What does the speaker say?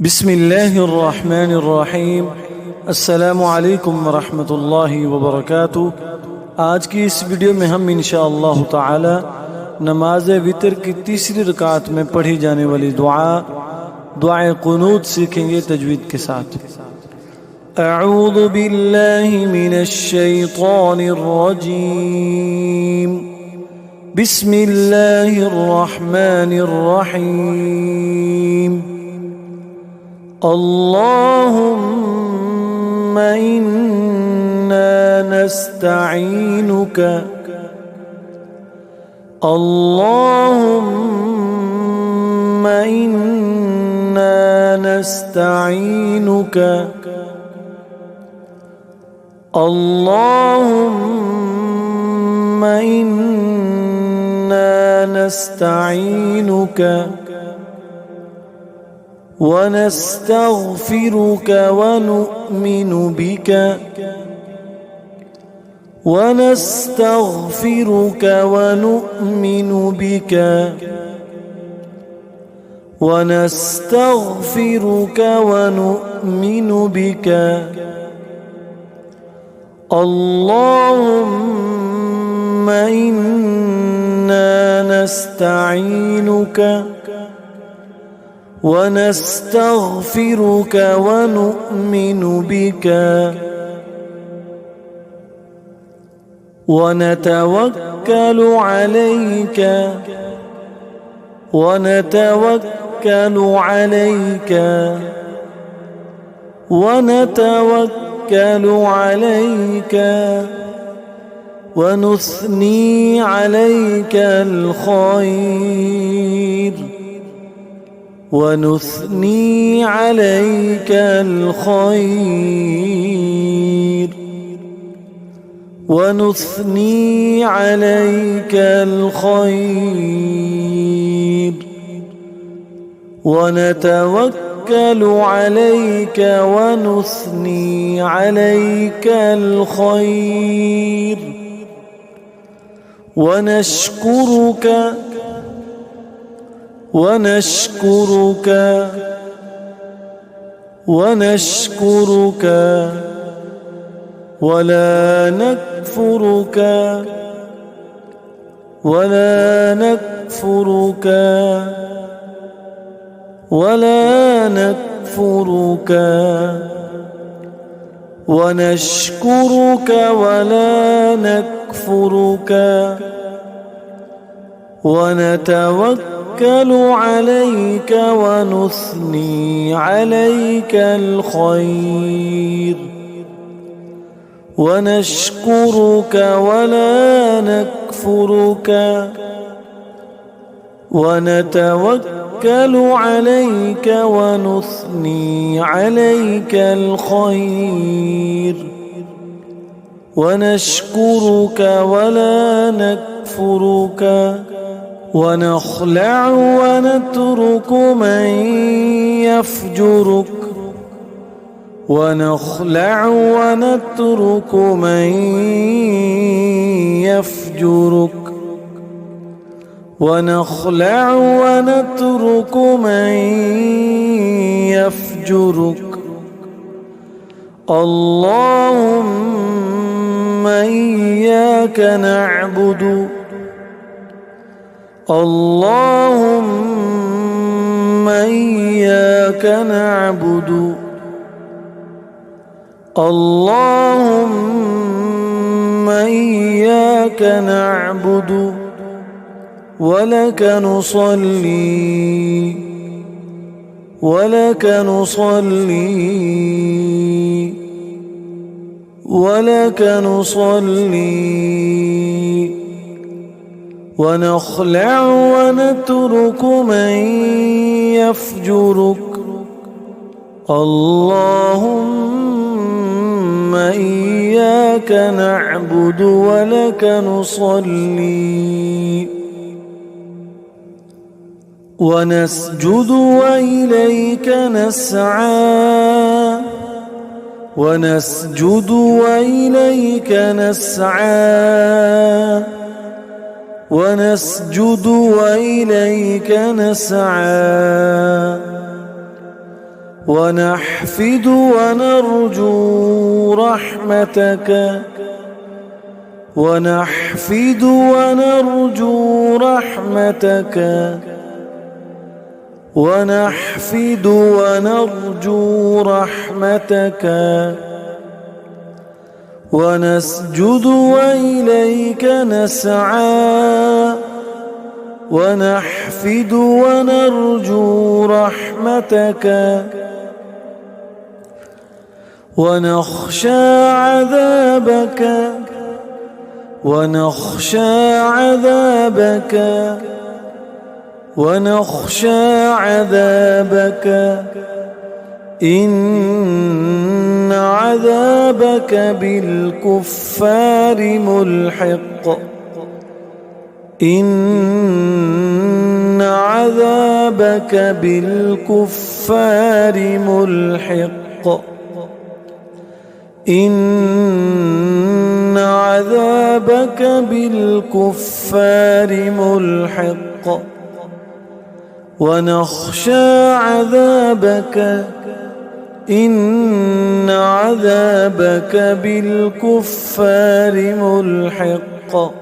बिस्मिल्लाहिर्रहमानिर्रहीम। अस्सलामु अलैकुम वरहमतुल्लाहि वबरकातुहू। आज की इस वीडियो में हम इंशाअल्लाह ताला नमाज वितर की तीसरी रकात में पढ़ी जाने वाली दुआए कुनूत सीखेंगे तजवीद के साथ। अऊज़ु बिल्लाहि मिनश शैतानिर रजीम। बिस्मिल्लाहिर्रहमानिर्रहीम। अल्लाहुम्मा इन्ना नस्तईनुक। अल्लाहुम्मा इन्ना नस्तईनुक। अल्लाहुम्मा इन्ना नस्तईनुक वनस्तगफिरुक वनुअमिनु बिक वनस्तगफिरुक वनुअमिनु बिक वनस्तगफिरुक वनुअमिनु बिक। अल्लाहुम्मा इन्ना नस्तईनुक वनस्तगफिरुक वनुअमिनु बिक वनतवक्कलु अलैक वनतवक्कलु अलैक वनतवक्कलु अलैक वनुस्नी अलैक الخير ونثني عليك الخير ونثني عليك الخير ونتوكل عليك ونثني عليك الخير ونشكرك ونشكرك ونشكرك ولا نكفرك ولا نكفرك ولا نكفرك ونشكرك ولا نكفرك ونتوكل عليك ونثني عليك الخير ونشكرك ولا نكفرك ونتوكل عليك ونثني عليك الخير ونشكرك ولا نكفرك ونخلع ونترك من يفجرك ونخلع ونترك من يفجرك ونخلع ونترك من يفجرك. اللهم إياك نعبد اللهم إياك نعبد اللهم إياك نعبد ولك نصلي ولك نصلي ولك نصلي ونخلع ونترك من يفجرك. اللهم إياك نعبد ولك نصلي ونسجد وإليك نسعى ونسجد وإليك نسعى ونسجد وإليك نسعى ونحفد ونرجو رحمتك ونحفد ونرجو رحمتك ونحفد ونرجو رحمتك ونسجد وإليك نسعى ونحفد ونرجو رحمتك ونخشى عذابك ونخشى عذابك ونخشى عذابك إن عذابك بالكفار ملحق إن عذابك بالكفار ملحق إن عذابك بالكفار ملحق ونخشى عذابك إن عذابك بالكفار ملحق